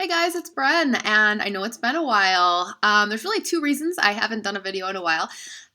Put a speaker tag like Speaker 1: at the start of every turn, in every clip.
Speaker 1: Hey guys, it's Bren, and I know it's been a while. There's really two reasons I haven't done a video in a while.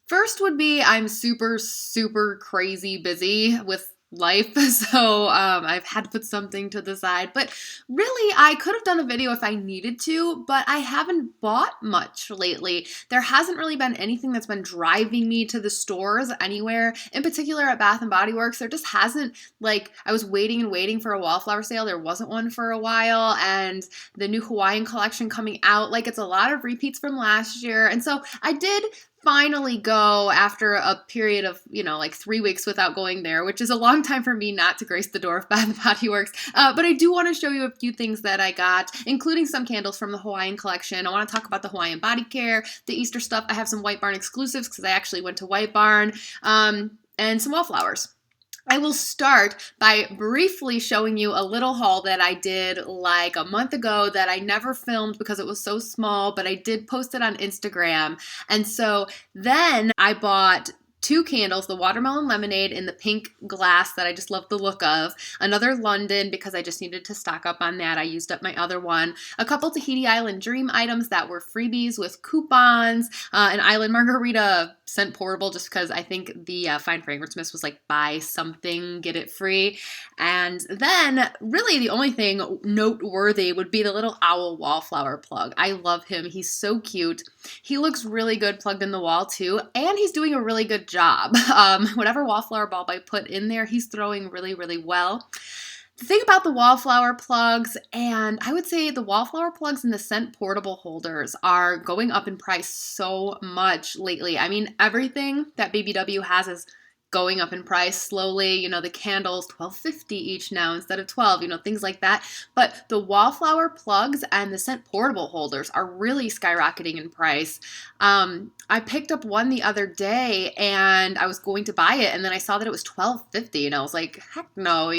Speaker 1: First would be I'm super crazy busy with life, so I've had to put something to the side. But really, I could have done a video if I needed to, but I haven't bought much lately. There hasn't really been anything that's been driving me to the stores anywhere. In particular, at Bath and Body Works, there just hasn't, like, I was waiting and waiting for a Wallflower sale. There wasn't one for a while, and the new Hawaiian collection coming out, like, it's a lot of repeats from last year. And so I did finally go after a period of, like 3 weeks without going there, which is a long time for me not to grace the door of Bath & Body Works. But I do want to show you a few things that I got, including some candles from the Hawaiian collection. I want to talk about the Hawaiian body care, the Easter stuff. I have some White Barn exclusives because I actually went to White Barn, and some Wallflowers. I will start by briefly showing you a little haul that I did like a month ago that I never filmed because it was so small, but I did post it on Instagram. And so then I bought two candles, the watermelon lemonade in the pink glass that I just love the look of, another London because I just needed to stock up on that. I used up my other one, a couple Tahiti Island Dream items that were freebies with coupons, an Island Margarita scent portable just because I think the Fine Fragrance Mist was like buy something, get it free. And then really the only thing noteworthy would be the little owl wallflower plug. I love him. He's so cute. He looks really good plugged in the wall too, and he's doing a really good job. Whatever wallflower bulb I put in there, he's throwing really well. The thing about the wallflower plugs, and I would say the wallflower plugs and the scent portable holders are going up in price so much lately. I mean, everything that BBW has is going up in price slowly. The candles, $12.50 each now instead of $12, things like that. But the wallflower plugs and the scent portable holders are really skyrocketing in price. I picked up one the other day and I was going to buy it, and then I saw that it was $12.50 and I was like, heck no,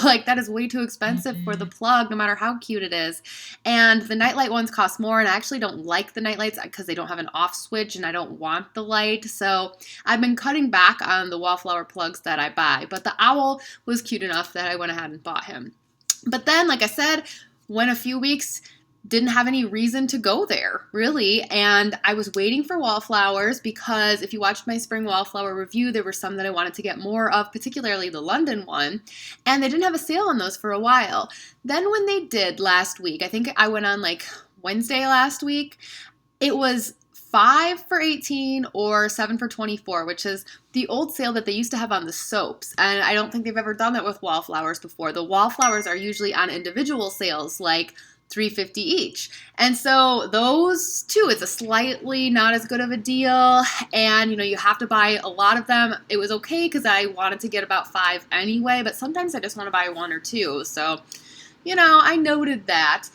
Speaker 1: like that is way too expensive for the plug, no matter how cute it is. And the nightlight ones cost more, and I actually don't like the nightlights because they don't have an off switch and I don't want the light. So I've been cutting back on the wallflower plugs that I buy, but the owl was cute enough that I went ahead and bought him. But then, like I said, went a few weeks, didn't have any reason to go there, really, and I was waiting for Wallflowers because if you watched my spring Wallflower review, there were some that I wanted to get more of, particularly the London one, and they didn't have a sale on those for a while. Then when they did last week, I think I went on like Wednesday last week, it was 5 for $18 or 7 for $24, which is the old sale that they used to have on the soaps. And I don't think they've ever done that with Wallflowers before. The Wallflowers are usually on individual sales, like $3.50 each. And so those two, it's a slightly not as good of a deal. And, you have to buy a lot of them. It was okay because I wanted to get about 5 anyway, but sometimes I just want to buy 1 or 2. So, I noted that.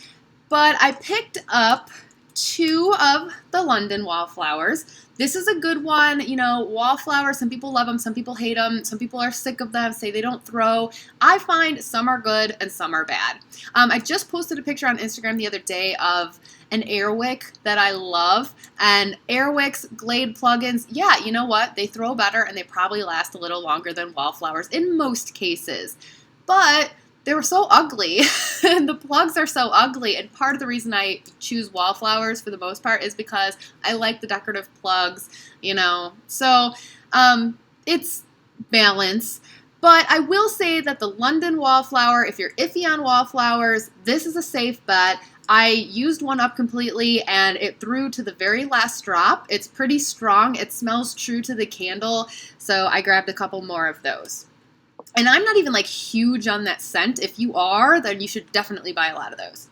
Speaker 1: But I picked up 2 of the London Wallflowers. This is a good one. Wallflowers, some people love them, some people hate them, some people are sick of them, say they don't throw. I find some are good and some are bad. I just posted a picture on Instagram the other day of an Airwick that I love, and Airwick's Glade plugins, yeah, you know what? They throw better and they probably last a little longer than Wallflowers in most cases. But they were so ugly, and the plugs are so ugly, and part of the reason I choose Wallflowers for the most part is because I like the decorative plugs, So, it's balance. But I will say that the London Wallflower, if you're iffy on Wallflowers, this is a safe bet. I used one up completely, and it threw to the very last drop. It's pretty strong. It smells true to the candle, so I grabbed a couple more of those. And I'm not even like huge on that scent. If you are, then you should definitely buy a lot of those.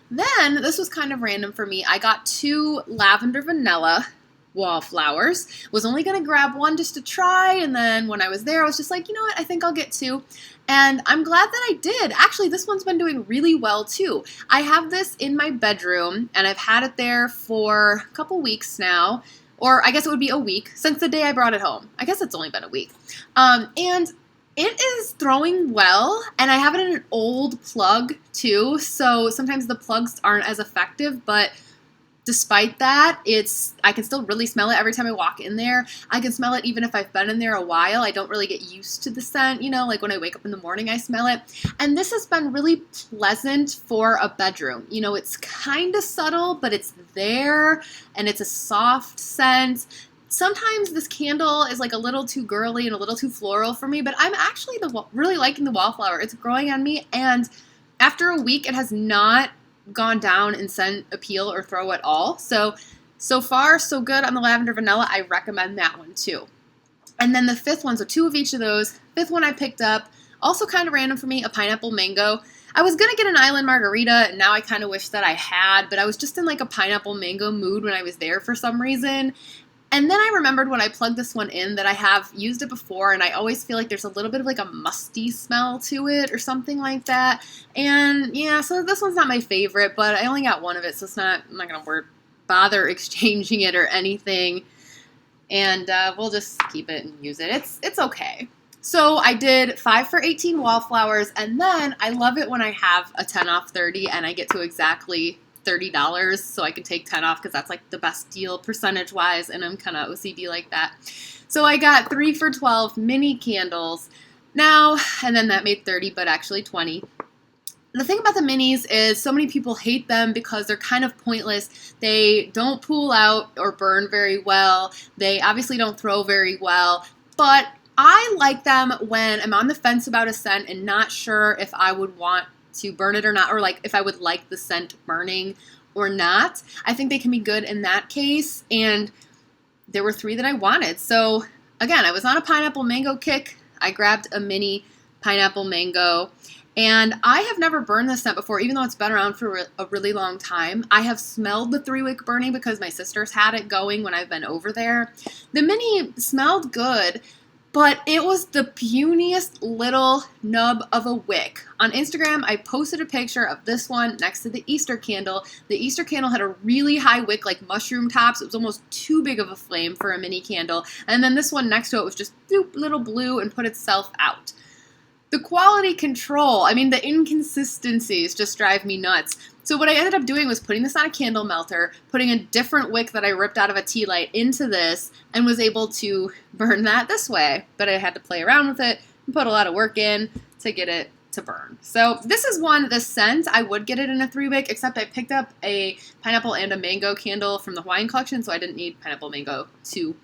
Speaker 1: Then, this was kind of random for me. I got 2 lavender vanilla Wallflowers. Was only going to grab 1 just to try, and then when I was there, I was just like, you know what, I think I'll get 2. And I'm glad that I did. Actually, this one's been doing really well too. I have this in my bedroom, and I've had it there for a couple weeks now. Or I guess it would be a week since the day I brought it home. I guess it's only been a week. And it is throwing well, and I have it in an old plug too, so sometimes the plugs aren't as effective, but despite that, I can still really smell it every time I walk in there. I can smell it even if I've been in there a while. I don't really get used to the scent, like when I wake up in the morning, I smell it. And this has been really pleasant for a bedroom. It's kind of subtle, but it's there, and it's a soft scent. Sometimes this candle is like a little too girly and a little too floral for me, but I'm actually really liking the Wallflower. It's growing on me, and after a week, it has not gone down in scent appeal or throw at all. So far, so good on the lavender vanilla. I recommend that one too. And then the fifth one, so 2 of each of those. Fifth one I picked up, also kind of random for me, a pineapple mango. I was going to get an island margarita, and now I kind of wish that I had, but I was just in like a pineapple mango mood when I was there for some reason. And then I remembered when I plugged this one in that I have used it before, and I always feel like there's a little bit of like a musty smell to it or something like that. And yeah, so this one's not my favorite, but I only got one of it, so I'm not going to bother exchanging it or anything. And we'll just keep it and use it. It's okay. So I did 5 for $18 Wallflowers, and then I love it when I have a 10 off 30 and I get to exactly $30, so I can take 10 off because that's like the best deal percentage wise, and I'm kind of OCD like that. So I got 3 for $12 mini candles now, and then that made 30, but actually 20. The thing about the minis is so many people hate them because they're kind of pointless. They don't pool out or burn very well. They obviously don't throw very well, but I like them when I'm on the fence about a scent and not sure if I would want to burn it or not, or like if I would like the scent burning or not. I think they can be good in that case, and there were 3 that I wanted. So again, I was on a pineapple mango kick. I grabbed a mini pineapple mango, and I have never burned this scent before, even though it's been around for a really long time. I have smelled the 3-wick burning because my sister's had it going when I've been over there. The mini smelled good, but it was the puniest little nub of a wick. On Instagram, I posted a picture of this one next to the Easter candle. The Easter candle had a really high wick, like mushroom tops. It was almost too big of a flame for a mini candle. And then this one next to it was just little blue and put itself out. The quality control, the inconsistencies just drive me nuts. So what I ended up doing was putting this on a candle melter, putting a different wick that I ripped out of a tea light into this, and was able to burn that this way. But I had to play around with it and put a lot of work in to get it to burn. So this is this scent, I would get it in a 3-wick, except I picked up a pineapple and a mango candle from the Hawaiian collection, so I didn't need pineapple mango too.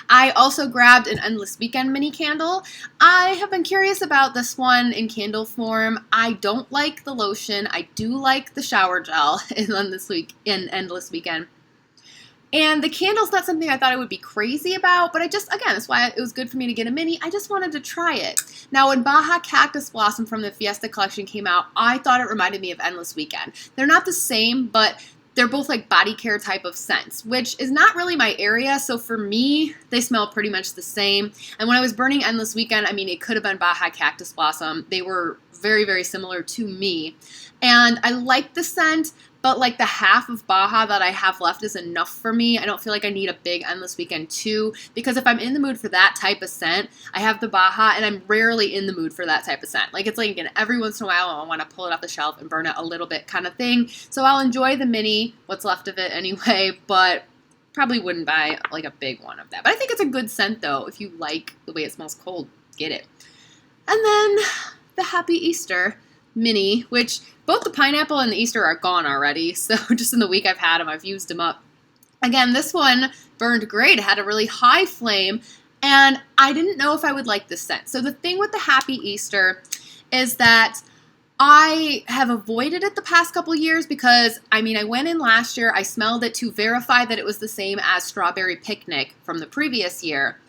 Speaker 1: I also grabbed an Endless Weekend mini candle. I have been curious about this one in candle form. I don't like the lotion. I do like the shower gel in Endless Weekend. And the candle's not something I thought I would be crazy about, but that's why it was good for me to get a mini. I just wanted to try it. Now, when Baja Cactus Blossom from the Fiesta collection came out, I thought it reminded me of Endless Weekend. They're not the same, but they're both like body care type of scents, which is not really my area. So for me, they smell pretty much the same. And when I was burning Endless Weekend, it could have been Baja Cactus Blossom. They were very, very similar to me. And I like the scent, but like the half of Baja that I have left is enough for me. I don't feel like I need a big Endless Weekend too, because if I'm in the mood for that type of scent, I have the Baja, and I'm rarely in the mood for that type of scent. Like, it's like, again, every once in a while I want to pull it off the shelf and burn it a little bit kind of thing. So I'll enjoy the mini, what's left of it anyway, but probably wouldn't buy like a big one of that. But I think it's a good scent though. If you like the way it smells cold, get it. And then the Happy Easter mini, which both the pineapple and the Easter are gone already. So just in the week I've had them, I've used them up. Again, this one burned great. It had a really high flame, and I didn't know if I would like this scent. So the thing with the Happy Easter is that I have avoided it the past couple years because, I went in last year, I smelled it to verify that it was the same as Strawberry Picnic from the previous year.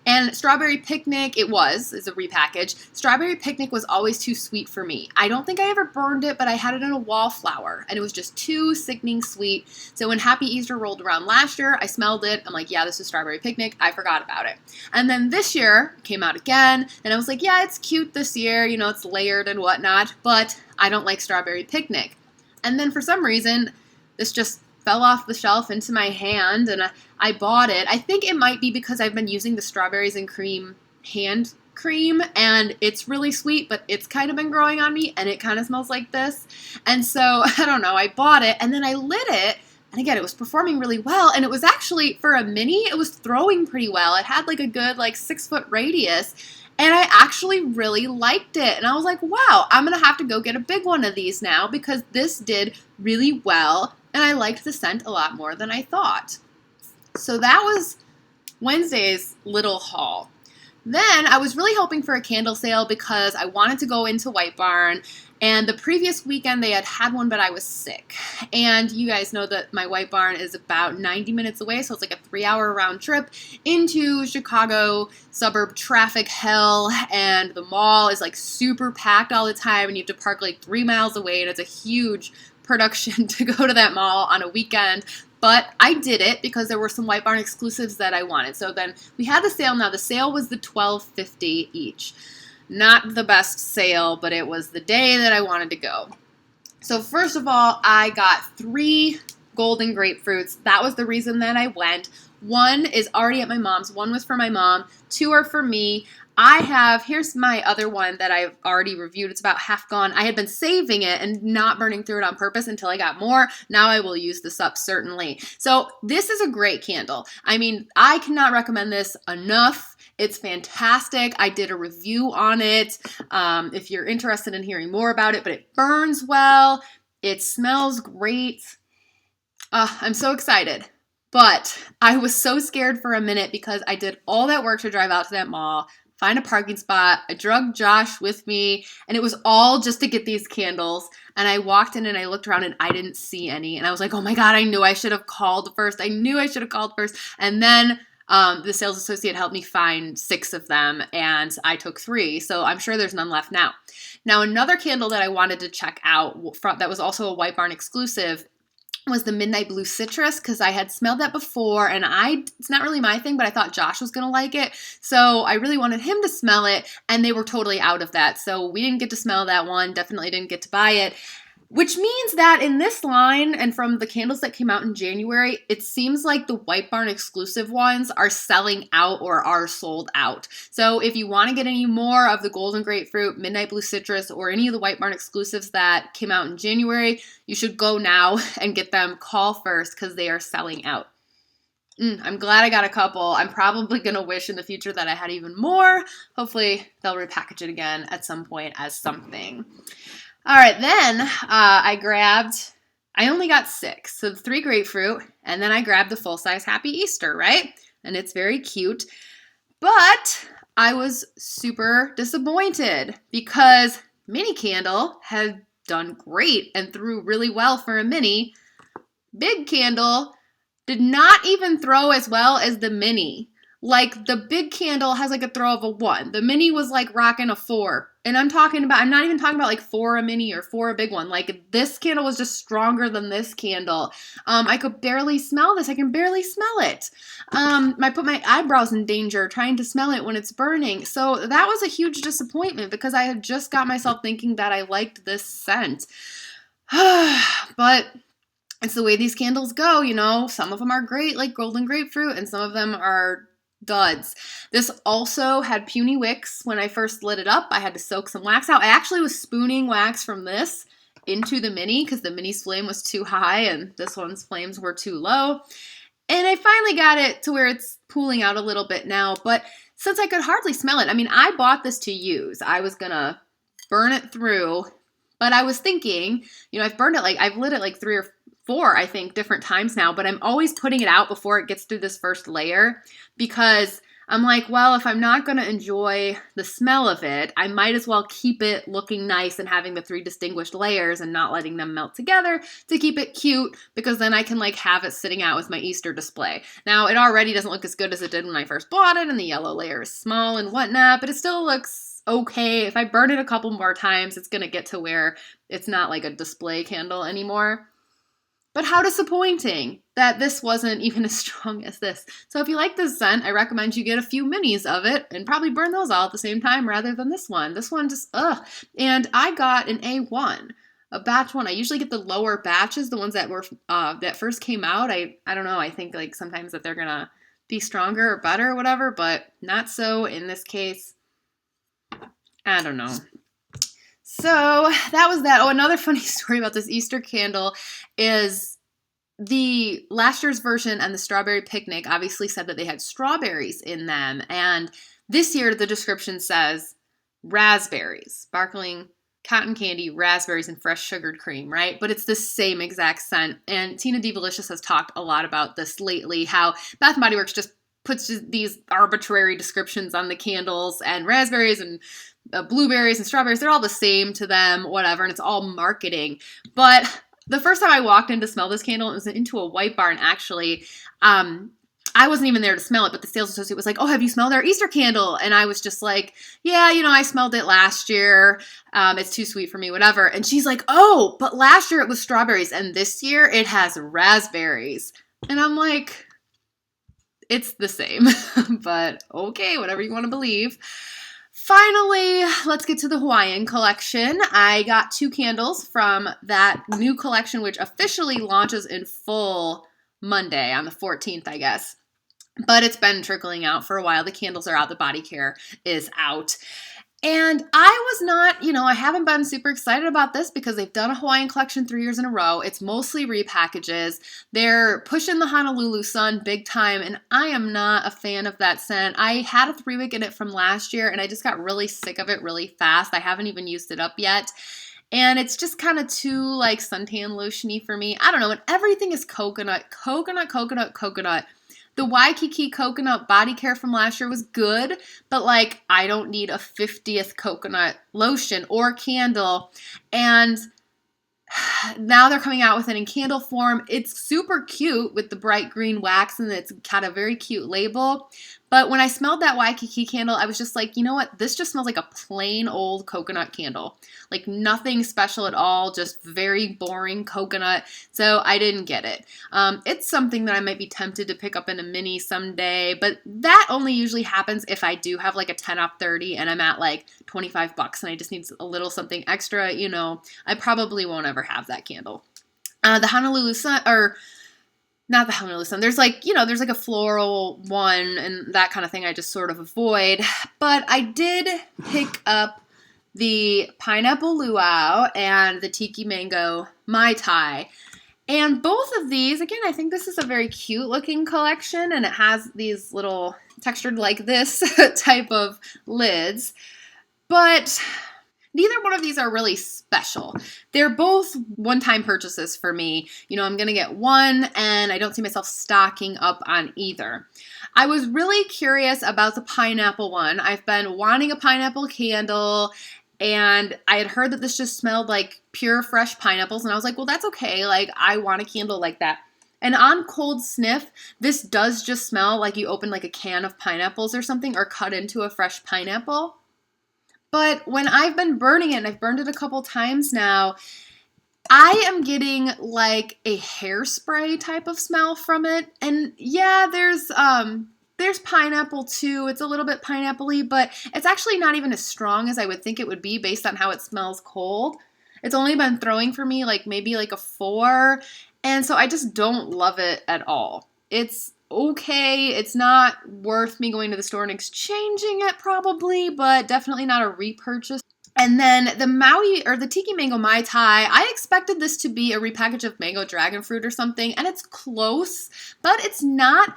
Speaker 1: And Strawberry Picnic, it's a repackage. Strawberry Picnic was always too sweet for me. I don't think I ever burned it, but I had it in a Wallflower, and it was just too sickening sweet. So when Happy Easter rolled around last year, I smelled it. I'm like, yeah, this is Strawberry Picnic. I forgot about it. And then this year, it came out again, and I was like, yeah, it's cute this year. It's layered and whatnot, but I don't like Strawberry Picnic. And then for some reason, this just fell off the shelf into my hand, and I bought it. I think it might be because I've been using the strawberries and cream hand cream, and it's really sweet, but it's kind of been growing on me, and it kind of smells like this. And so, I don't know, I bought it, and then I lit it, And again, it was performing really well. And it was actually, for a mini, it was throwing pretty well. It had like a good 6-foot radius. And I actually really liked it. And I was like, wow, I'm going to have to go get a big one of these now because this did really well. And I liked the scent a lot more than I thought. So that was Wednesday's little haul. Then I was really hoping for a candle sale because I wanted to go into White Barn, and the previous weekend they had one, but I was sick. And you guys know that my White Barn is about 90 minutes away, so it's like a 3-hour round trip into Chicago suburb traffic hell, and the mall is like super packed all the time, and you have to park like 3 miles away, and it's a huge production to go to that mall on a weekend. But I did it because there were some White Barn exclusives that I wanted. So then we had the sale. Now the sale was the $12.50 each. Not the best sale, but it was the day that I wanted to go. So first of all, I got 3 golden grapefruits. That was the reason that I went. 1 is already at my mom's. 1 was for my mom. 2 are for me. Here's my other one that I've already reviewed. It's about half gone. I had been saving it and not burning through it on purpose until I got more. Now I will use this up, certainly. So this is a great candle. I mean, I cannot recommend this enough. It's fantastic. I did a review on it if you're interested in hearing more about it, but it burns well. It smells great. I'm so excited. But I was so scared for a minute because I did all that work to drive out to that mall, find a parking spot. I drugged Josh with me, and it was all just to get these candles. And I walked in and I looked around and I didn't see any. And I was like, oh my God, I knew I should have called first. And then the sales associate helped me find 6 of them, and I took 3. So I'm sure there's none left now. Now, another candle that I wanted to check out that was also a White Barn exclusive was the Midnight Blue Citrus, because I had smelled that before, and it's not really my thing, but I thought Josh was going to like it, so I really wanted him to smell it, and they were totally out of that, so we didn't get to smell that one, definitely didn't get to buy it, which means that in this line, and from the candles that came out in January, it seems like the White Barn exclusive ones are selling out or are sold out. So if you want to get any more of the Golden Grapefruit, Midnight Blue Citrus, or any of the White Barn exclusives that came out in January, you should go now and get them. Call first because they are selling out. I'm glad I got a couple. I'm probably going to wish in the future that I had even more. Hopefully they'll repackage it again at some point as something. All right, then I only got 6, so 3 grapefruit, and then I grabbed the full-size Happy Easter, right? And it's very cute, but I was super disappointed because Mini Candle had done great and threw really well for a mini. Big Candle did not even throw as well as the mini. Like, the big candle has like a throw of a 1. The mini was like rocking a 4. And I'm not even talking about like 4 a mini or 4 a big one. Like, this candle was just stronger than this candle. I could barely smell this. I can barely smell it. I put my eyebrows in danger trying to smell it when it's burning. So that was a huge disappointment because I had just got myself thinking that I liked this scent. But it's the way these candles go, you know. Some of them are great, like Golden Grapefruit, and some of them are duds. This also had puny wicks when I first lit it up. I had to soak some wax out. I actually was spooning wax from this into the mini because the mini's flame was too high and this one's flames were too low. And I finally got it to where it's pooling out a little bit now, but since I could hardly smell it, I mean, I bought this to use. I was gonna burn it through, but I was thinking, you know, I've lit it like 3 or 4, I think, different times now, but I'm always putting it out before it gets through this first layer because I'm like, well, if I'm not going to enjoy the smell of it, I might as well keep it looking nice and having the 3 distinguished layers and not letting them melt together to keep it cute because then I can like have it sitting out with my Easter display. Now, it already doesn't look as good as it did when I first bought it and the yellow layer is small and whatnot, but it still looks okay. If I burn it a couple more times, it's going to get to where it's not like a display candle anymore. But how disappointing that this wasn't even as strong as this. So if you like this scent, I recommend you get a few minis of it and probably burn those all at the same time rather than this one. This one just, ugh. And I got an A1, a batch 1. I usually get the lower batches, the ones that were that first came out. I don't know. I think like sometimes that they're going to be stronger or better or whatever, but not so in this case. I don't know. So that was that. Oh, another funny story about this Easter candle is the last year's version and the strawberry picnic obviously said that they had strawberries in them. And this year, the description says raspberries, sparkling cotton candy, raspberries, and fresh sugared cream, right? But it's the same exact scent. And Tina Divalicious has talked a lot about this lately, how Bath & Body Works just puts these arbitrary descriptions on the candles, and raspberries and blueberries and strawberries, they're all the same to them, whatever, and it's all marketing. But the first time I walked in to smell this candle, it was into a White Barn, actually. I wasn't even there to smell it, but the sales associate was like, oh, have you smelled our Easter candle? And I was just like, yeah, I smelled it last year. It's too sweet for me, whatever. And she's like, oh, but last year it was strawberries, and this year it has raspberries. And I'm like, it's the same, but okay, whatever you want to believe. Finally, let's get to the Hawaiian collection. I got 2 candles from that new collection, which officially launches in full Monday on the 14th, I guess. But it's been trickling out for a while. The candles are out. The body care is out. And I was not, I haven't been super excited about this because they've done a Hawaiian collection 3 years in a row. It's mostly repackages. They're pushing the Honolulu Sun big time, and I am not a fan of that scent. I had a 3-wick in it from last year, and I just got really sick of it really fast. I haven't even used it up yet. And it's just kind of too, suntan lotion-y for me. I don't know, and everything is coconut. The Waikiki coconut body care from last year was good, but I don't need a 50th coconut lotion or candle. And now they're coming out with it in candle form. It's super cute with the bright green wax, and it's got a very cute label. But when I smelled that Waikiki candle, I was just like, you know what? This just smells like a plain old coconut candle. Nothing special at all, just very boring coconut. So I didn't get it. It's something that I might be tempted to pick up in a mini someday, but that only usually happens if I do have a 10 off 30 and I'm at $25 and I just need a little something extra. I probably won't ever have that candle. The Honolulu Sun, or not the Honolulu Sun. There's there's a floral one and that kind of thing I just sort of avoid. But I did pick up the Pineapple Luau and the Tiki Mango Mai Tai. And both of these, again, I think this is a very cute looking collection, and it has these little textured like this type of lids. But neither one of these are really special. They're both one-time purchases for me. I'm going to get one, and I don't see myself stocking up on either. I was really curious about the pineapple one. I've been wanting a pineapple candle, and I had heard that this just smelled like pure fresh pineapples, and I was like, well, that's okay. I want a candle like that. And on cold sniff, this does just smell like you open a can of pineapples or something, or cut into a fresh pineapple. But when I've been burning it, and I've burned it a couple times now, I am getting a hairspray type of smell from it. And yeah, there's pineapple too. It's a little bit pineapple-y, but it's actually not even as strong as I would think it would be based on how it smells cold. It's only been throwing for me maybe a 4, and so I just don't love it at all. It's okay. It's not worth me going to the store and exchanging it probably, but definitely not a repurchase. And then the Tiki Mango Mai Tai, I expected this to be a repackage of Mango Dragon Fruit or something, and it's close, but it's not.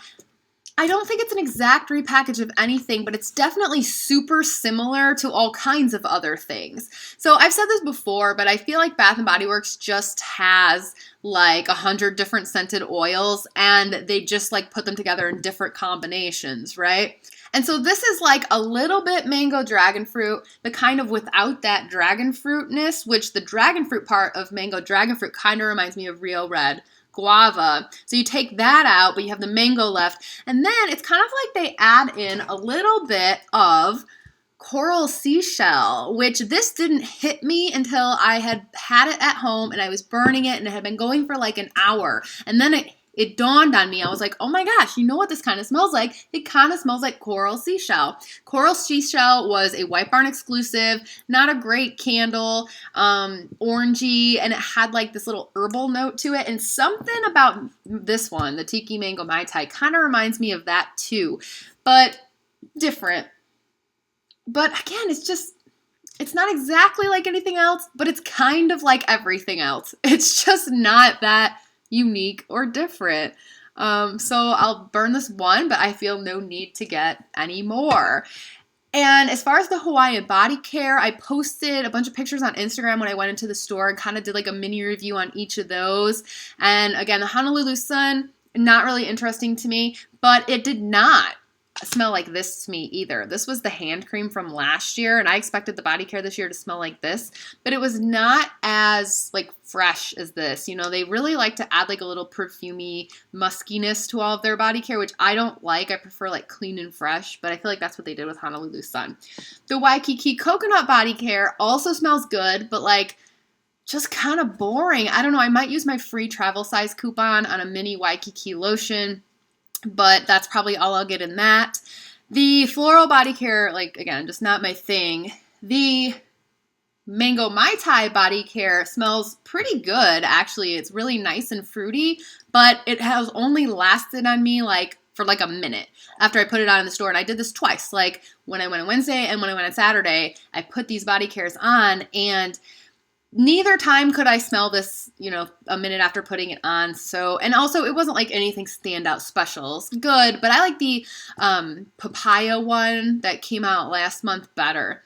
Speaker 1: I don't think it's an exact repackage of anything, but it's definitely super similar to all kinds of other things. So I've said this before, but I feel like Bath & Body Works just has 100 different scented oils, and they just put them together in different combinations, right? And so this is a little bit mango dragon fruit, but kind of without that dragon fruitness, which the dragon fruit part of mango dragon fruit kind of reminds me of Rio Red guava. So you take that out, but you have the mango left. And then it's kind of they add in a little bit of coral seashell, which this didn't hit me until I had it at home and I was burning it, and it had been going for an hour. And then it dawned on me. I was like, oh my gosh, you know what this kind of smells like? It kind of smells like coral seashell. Coral seashell was a White Barn exclusive, not a great candle, orangey, and it had this little herbal note to it. And something about this one, the Tiki Mango Mai Tai, kind of reminds me of that too, but different. But again, it's not exactly like anything else, but it's kind of like everything else. It's just not that unique or different. So I'll burn this one, but I feel no need to get any more. And as far as the Hawaiian body care, I posted a bunch of pictures on Instagram when I went into the store and kind of did like a mini review on each of those. And again, the Honolulu Sun, not really interesting to me, but it did not smell like this to me either. This was the hand cream from last year, and I expected the body care this year to smell like this, but it was not as like fresh as this. You know, they really like to add like a little perfumey muskiness to all of their body care, which I don't like. I prefer like clean and fresh, but I feel like that's what they did with Honolulu Sun. The Waikiki coconut body care also smells good, but like just kind of boring. I don't know. I might use my free travel size coupon on a mini Waikiki lotion, but that's probably all I'll get in that. The floral body care, like, again, just not my thing. The mango Mai Tai body care smells pretty good, actually. It's really nice and fruity, but it has only lasted on me, like, for like a minute after I put it on in the store. And I did this twice. Like, when I went on Wednesday and when I went on Saturday, I put these body cares on, and neither time could I smell this, you know, a minute after putting it on. So, and also it wasn't like anything standout special. It's good, but I like the papaya one that came out last month better.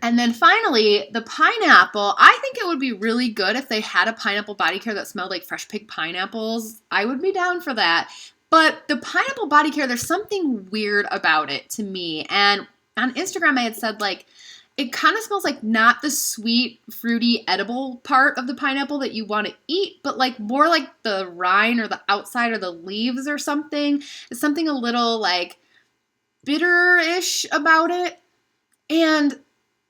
Speaker 1: And then finally, the pineapple. I think it would be really good if they had a pineapple body care that smelled like fresh picked pineapples. I would be down for that. But the pineapple body care, there's something weird about it to me. And on Instagram, I had said like, it kind of smells like not the sweet, fruity, edible part of the pineapple that you want to eat, but like more like the rind or the outside or the leaves or something. It's something a little like bitter-ish about it. And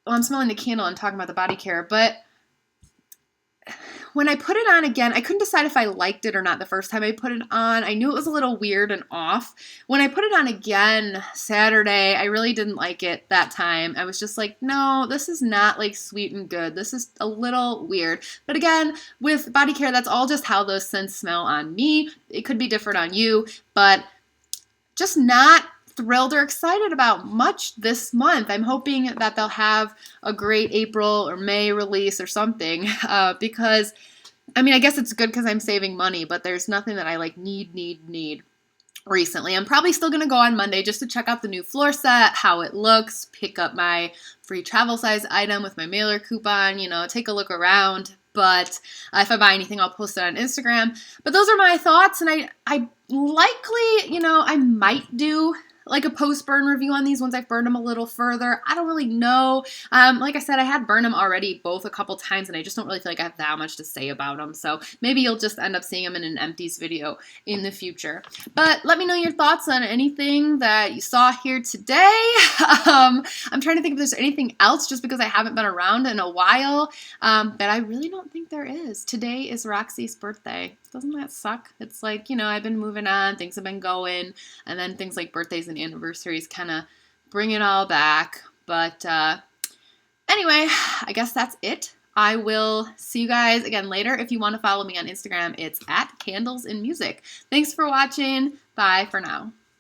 Speaker 1: well, I'm smelling the candle and talking about the body care, but when I put it on again, I couldn't decide if I liked it or not the first time I put it on. I knew it was a little weird and off. When I put it on again Saturday, I really didn't like it that time. I was just like, no, this is not like sweet and good. This is a little weird. But again, with body care, that's all just how those scents smell on me. It could be different on you, but just not thrilled or excited about much this month. I'm hoping that they'll have a great April or May release or something because, I mean, I guess it's good because I'm saving money, but there's nothing that I like need recently. I'm probably still going to go on Monday just to check out the new floor set, how it looks, pick up my free travel size item with my mailer coupon, you know, take a look around. But if I buy anything, I'll post it on Instagram. But those are my thoughts, and I likely, you know, I might do like a post-burn review on these once I've burned them a little further. I don't really know. Like I said, I had burned them already both a couple times, and I just don't really feel like I have that much to say about them. So maybe you'll just end up seeing them in an empties video in the future. But let me know your thoughts on anything that you saw here today. I'm trying to think if there's anything else just because I haven't been around in a while. But I really don't think there is. Today is Roxy's birthday. Doesn't that suck? It's like, you know, I've been moving on, things have been going, and then things like birthdays and anniversaries kind of bring it all back. But anyway, I guess that's it. I will see you guys again later. If you want to follow me on Instagram, it's @candlesinmusic. Thanks for watching. Bye for now.